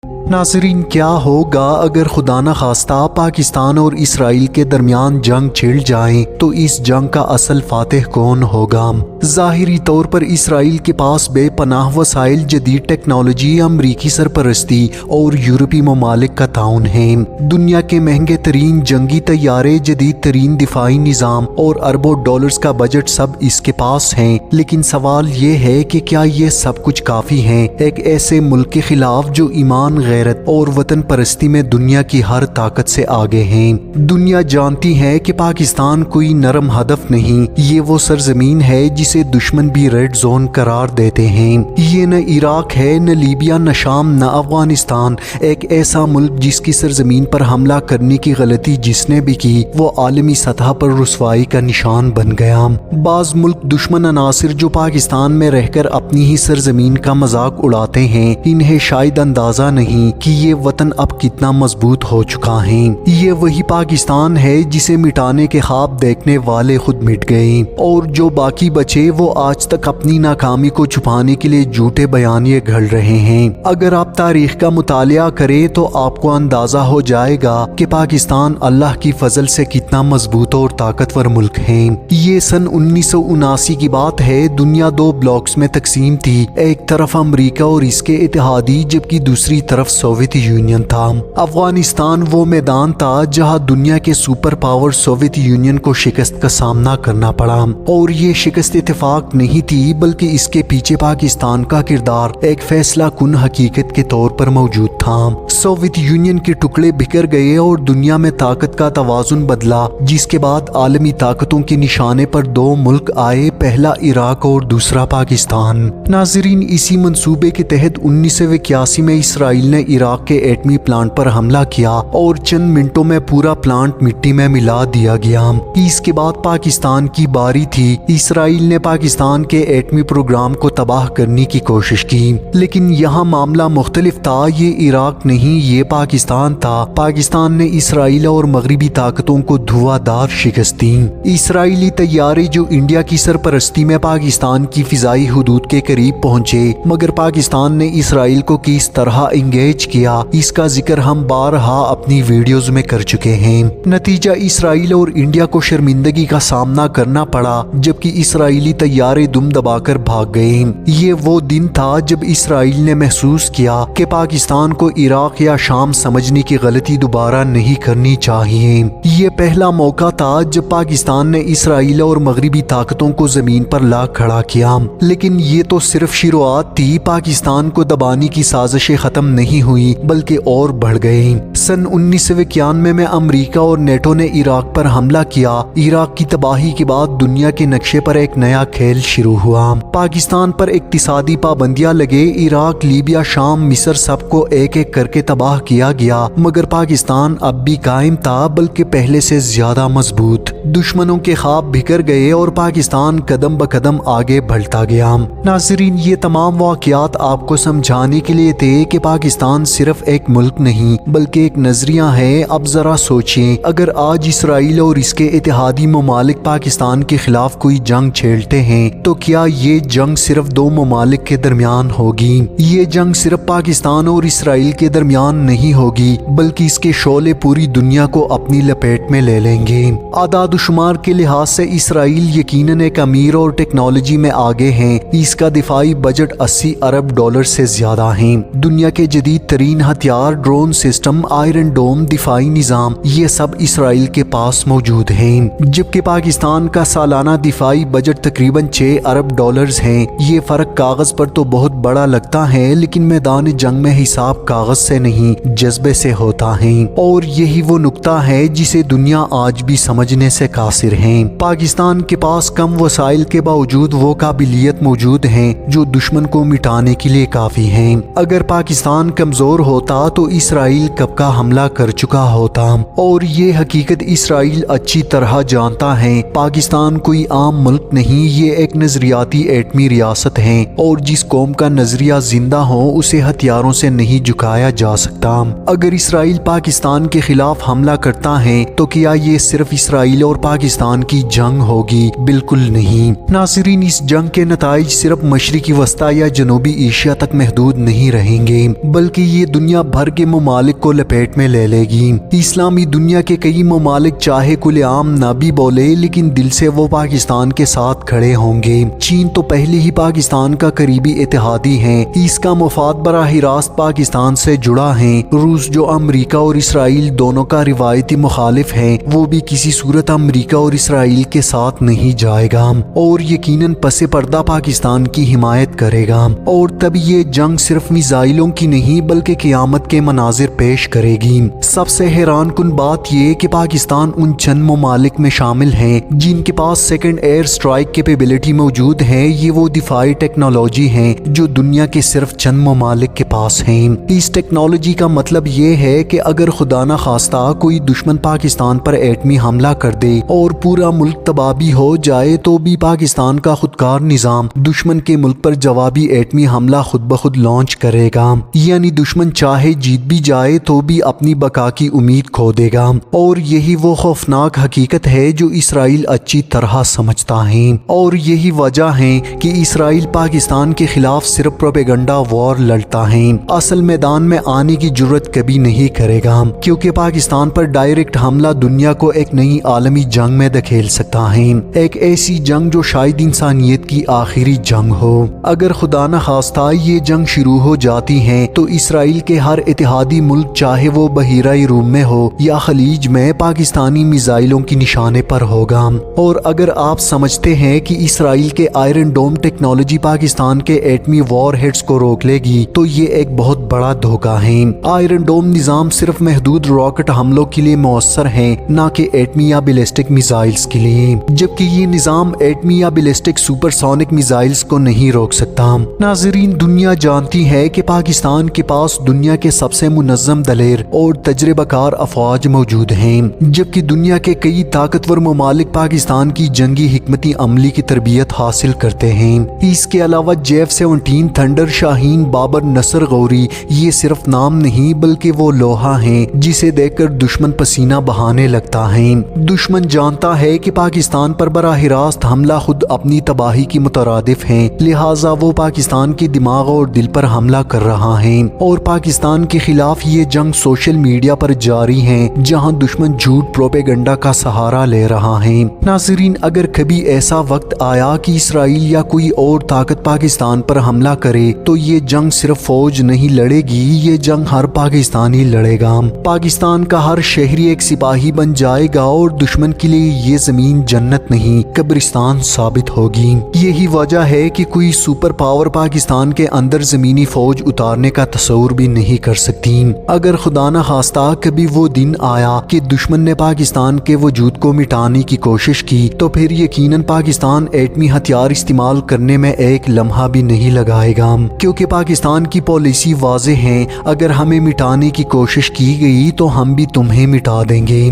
नाज़रीन, क्या होगा अगर खुदा न खास्ता पाकिस्तान और इसराइल के दरमियान जंग छिड़ जाए तो इस जंग का असल फातिह कौन होगा? ज़ाहिरी तौर पर इसराइल के पास बेपनाह वसाइल, जदीद टेक्नोलॉजी, अमरीकी सरपरस्ती और यूरोपी ममालिक का ताउन है। दुनिया के महंगे तरीन जंगी तैयारे, जदीद तरीन दिफाई निज़ाम और अरबों डॉलर्स का बजट सब इसके पास हैं। लेकिन सवाल ये है कि क्या ये सब कुछ काफ़ी है एक ऐसे मुल्क के खिलाफ जो ईमान, गैरत और वतन परस्ती में दुनिया की हर ताकत से आगे हैं। दुनिया जानती है कि पाकिस्तान कोई नरम हदफ नहीं, ये वो सरजमीन है जिसे दुश्मन भी रेड जोन करार देते हैं। ये न इराक है, न लीबिया, न शाम, न अफगानिस्तान। एक ऐसा मुल्क जिसकी सरजमीन पर हमला करने की गलती जिसने भी की वो आलमी सतह पर रुसवाई का निशान बन गया। बाज मुल्क दुश्मन अनासिर जो पाकिस्तान में रहकर अपनी ही सरजमीन का मजाक उड़ाते हैं, इन्हें शायद अंदाजा नहीं कि ये वतन अब कितना मजबूत हो चुका है। ये वही पाकिस्तान है जिसे मिटाने के ख्वाब देखने वाले खुद मिट गए और जो बाकी बचे वो आज तक अपनी नाकामी को छुपाने के लिए झूठे बयानिए घड़ रहे हैं। अगर आप तारीख का मुतालिया करें तो आपको अंदाजा हो जाएगा कि पाकिस्तान अल्लाह की फजल से कितना मजबूत और ताकतवर मुल्क है। ये सन 1979 की बात है। दुनिया दो ब्लॉक्स में तकसीम थी, एक तरफ अमरीका और इसके इत्तेहादी, जबकि दूसरी तरफ सोवियत यूनियन था। अफगानिस्तान वो मैदान था जहां दुनिया के सुपर पावर सोवियत यूनियन को शिकस्त का सामना करना पड़ा और ये शिकस्त इत्तेफाक नहीं थी बल्कि इसके पीछे पाकिस्तान का किरदार एक फैसला कुन हकीकत के तौर पर मौजूद था। सोवियत यूनियन के टुकड़े बिखर गए और दुनिया में ताकत का तवाजुन बदला, जिसके बाद आलमी ताकतों के निशाने पर दो मुल्क आए, पहला इराक और दूसरा पाकिस्तान। नाजरीन, इसी मंसूबे के तहत 1981 में इसराइल ने इराक के एटमी प्लांट पर हमला किया और चंद मिनटों में पूरा प्लांट मिट्टी में मिला दिया गया। इसके बाद पाकिस्तान की बारी थी। इसराइल ने पाकिस्तान के एटमी प्रोग्राम को तबाह करने की कोशिश की, लेकिन यहाँ मामला मुख्तलिफ था। ये इराक नहीं, ये पाकिस्तान था। पाकिस्तान ने इसराइल और मगरबी ताकतों को धुआंधार शिकस्त दी। इसराइली तैयारे जो इंडिया की सरपरस्ती में पाकिस्तान की फिजाई हुदूद के करीब पहुंचे, मगर पाकिस्तान ने इसराइल को किस तरह इंगेज किया इसका जिक्र हम बारहा अपनी वीडियोस में कर चुके हैं। नतीजा इसराइल और इंडिया को शर्मिंदगी का सामना करना पड़ा, जबकि इसराइली तैयारे दुम दबाकर भाग गए। ये वो दिन था जब इसराइल ने महसूस किया कि पाकिस्तान को इराक या शाम समझने की गलती दोबारा नहीं करनी चाहिए। ये पहला मौका था जब पाकिस्तान ने इसराइल और मगरबी ताकतों को जमीन पर ला खड़ा किया, लेकिन ये तो सिर्फ शुरुआत थी। पाकिस्तान को दबाने की साजिशें खत्म नहीं हुई बल्कि और बढ़ गए। सन 1991 में अमरीका और नेटो ने इराक पर हमला किया। इराक की तबाही के बाद दुनिया के नक्शे पर एक नया खेल शुरू हुआ। पाकिस्तान पर इक्तिसादी पाबंदियां लगे। इराक, लीबिया, शाम, मिस्र सबको एक एक करके तबाह किया गया, मगर पाकिस्तान अब भी कायम था, बल्कि पहले से ज्यादा मजबूत। दुश्मनों के ख्वाब बिखर गए और पाकिस्तान कदम ब कदम आगे बढ़ता गया। नाजरीन, ये तमाम वाक़यात आपको समझाने के लिए थे कि पाकिस्तान सिर्फ एक मुल्क नहीं बल्कि एक नजरिया है। अब जरा सोचें, अगर आज इसराइल और इसके इत्तेहादी ममालिक पाकिस्तान के खिलाफ कोई जंग छेड़ते हैं तो क्या ये जंग सिर्फ दो ममालिक के दरमियान होगी? ये जंग सिर्फ पाकिस्तान और इसराइल के दरमियान नहीं होगी बल्कि इसके शोले पूरी दुनिया को अपनी लपेट में ले लेंगे। आदाद शुमार के लिहाज से इसराइल यकीनन एक अमीर और टेक्नोलॉजी में आगे है। इसका दिफाई बजट 80 अरब डॉलर से ज्यादा है। दुनिया के जदीद तरीन हथियार, ड्रोन सिस्टम, आयरन डोम, दिफाई निज़ाम, ये सब इसराइल के पास मौजूद हैं, जबकि पाकिस्तान का सालाना दिफाई बजट तकरीबन 6 अरब डॉलर्स है। ये फर्क कागज पर तो बहुत बड़ा लगता है, लेकिन मैदान जंग में हिसाब कागज से नहीं जज्बे से होता है और यही वो नुक्ता है जिसे दुनिया आज भी समझने से कासिर है। पाकिस्तान के पास कम वसाइल के बावजूद वो काबिलियत मौजूद है जो दुश्मन को मिटाने के लिए काफी है। अगर पाकिस्तान कमजोर होता तो इसराइल कब का हमला कर चुका होता और ये हकीकत इसराइल अच्छी तरह जानता है। पाकिस्तान कोई आम मुल्क नहीं, ये एक नजरियाती एटमी रियासत है और जिस कौम का नजरिया जिंदा हो उसे हथियारों से नहीं झुकाया जा सकता। अगर इसराइल पाकिस्तान के खिलाफ हमला करता है तो क्या ये सिर्फ इसराइल और पाकिस्तान की जंग होगी? बिल्कुल नहीं। नाज़रीन, इस जंग के नताइज सिर्फ मशरिकी वस्ता या जनूबी एशिया तक महदूद नहीं रहेंगे बल्कि ये दुनिया भर के ममालिक को लपेट में ले लेगी। इस्लामी दुनिया के कई ममालिक चाहे खुलेआम ना भी बोले, लेकिन दिल से वो पाकिस्तान के साथ खड़े होंगे। चीन तो पहले ही पाकिस्तान का करीबी इत्तेहादी है, इसका मुफाद बराह रास्त पाकिस्तान से जुड़ा है। रूस जो अमरीका और इसराइल दोनों का रिवायती मुखालिफ है, वो भी किसी सूरत अमरीका और इसराइल के साथ नहीं जाएगा और यकीनन पसे पर्दा पाकिस्तान की हिमायत करेगा। और तब ये जंग सिर्फ मिसाइलों की नहीं बल्कि क़यामत के मनाजिर पेश करेगी। सबसे हैरान कुन बात ये कि पाकिस्तान उन चंद ममालिक में शामिल है जिनके पास सेकंड एयर स्ट्राइक कैपेबिलिटी मौजूद है। ये वो दिफाई टेक्नोलॉजी है जो दुनिया के सिर्फ चंद ममालिक के पास है। इस टेक्नोलॉजी का मतलब ये है कि अगर खुदा न खास्ता कोई दुश्मन पाकिस्तान पर एटमी हमला कर दे और पूरा मुल्क तबाह भी हो जाए, तो भी पाकिस्तान का खुदकार निज़ाम दुश्मन के मुल्क पर जवाबी एटमी हमला खुद ब खुद लॉन्च करेगा। यानी दुश्मन चाहे जीत भी जाए तो भी अपनी बका की उम्मीद खो देगा। और यही वो खौफनाक हकीकत है जो इसराइल अच्छी तरह समझता है। और यही वजह है कि इसराइल पाकिस्तान के खिलाफ सिर्फ प्रोपेगेंडा वॉर लड़ता है, असल मैदान में आने की जरूरत कभी नहीं करेगा, क्योंकि पाकिस्तान पर डायरेक्ट हमला दुनिया को एक नई आलमी जंग में धकेल सकता है। एक ऐसी जंग जो शायद इंसानियत की आखिरी जंग हो। अगर खुदा न खास्ता ये जंग शुरू हो जाती है तो इसराइल के हर इत्तेहादी मुल्क, चाहे वो बहीराई रूम में हो या खलीज में, पाकिस्तानी मिसाइलों की निशाने पर होगा। और अगर आप समझते हैं कि इसराइल के आयरन डोम टेक्नोलॉजी पाकिस्तान के एटमी वॉर हेड्स को रोक लेगी, तो ये एक बहुत बड़ा धोखा है। आयरन डोम निज़ाम सिर्फ महदूद रॉकेट हमलों के लिए मौसर है, ना कि एटमी या बैलिस्टिक मिसाइल्स के लिए, जबकि ये निज़ाम एटमी या बैलिस्टिक सुपरसोनिक मिसाइल्स को नहीं रोक सकता। नाज़रीन, दुनिया जानती है कि पाकिस्तान के पास दुनिया के सबसे मुनज़्ज़म, दलेर और तजर्बाकार अफवाज मौजूद हैं, जबकि दुनिया के कई ताकतवर ममालिक पाकिस्तान की जंगी हिकमती अमली की तरबियत हासिल करते हैं। इसके अलावा J-17 थंडर, शाहीन, बाबर, नसर, गौरी ये सिर्फ नाम नहीं बल्कि वो लोहा है जिसे देखकर दुश्मन पसीना बहाने लगता है। दुश्मन जानता है कि पाकिस्तान पर बराह रास्त हमला खुद अपनी तबाही की मुतरादिफ है, लिहाजा वो पाकिस्तान के दिमाग और दिल पर हमला कर रहा है। और पाकिस्तान के खिलाफ ये जंग सोशल मीडिया पर जारी है, जहां दुश्मन झूठ प्रोपेगेंडा का सहारा ले रहा है। नाज़रीन, अगर कभी ऐसा वक्त आया कि इसराइल या कोई और ताकत पाकिस्तान पर हमला करे, तो ये जंग सिर्फ फौज नहीं लड़ेगी, ये जंग हर पाकिस्तानी लड़ेगा। पाकिस्तान का हर शहरी एक सिपाही बन जाएगा और दुश्मन के लिए ये जमीन जन्नत नहीं कब्रिस्तान साबित होगी। यही वजह है कि कोई सुपर पावर पाकिस्तान के अंदर जमीनी फौज उतारने का तस्वुर भी नहीं कर सकती। अगर खुदा न खास्ता कभी वो दिन आया कि दुश्मन ने पाकिस्तान के वजूद को मिटाने की कोशिश की, तो फिर यकीनन पाकिस्तान एटमी हथियार इस्तेमाल करने में एक लम्हा भी नहीं लगाएगा, क्योंकि पाकिस्तान की पॉलिसी वाज़ेह है, अगर हमें मिटाने की कोशिश की गई तो हम भी तुम्हें मिटा देंगे।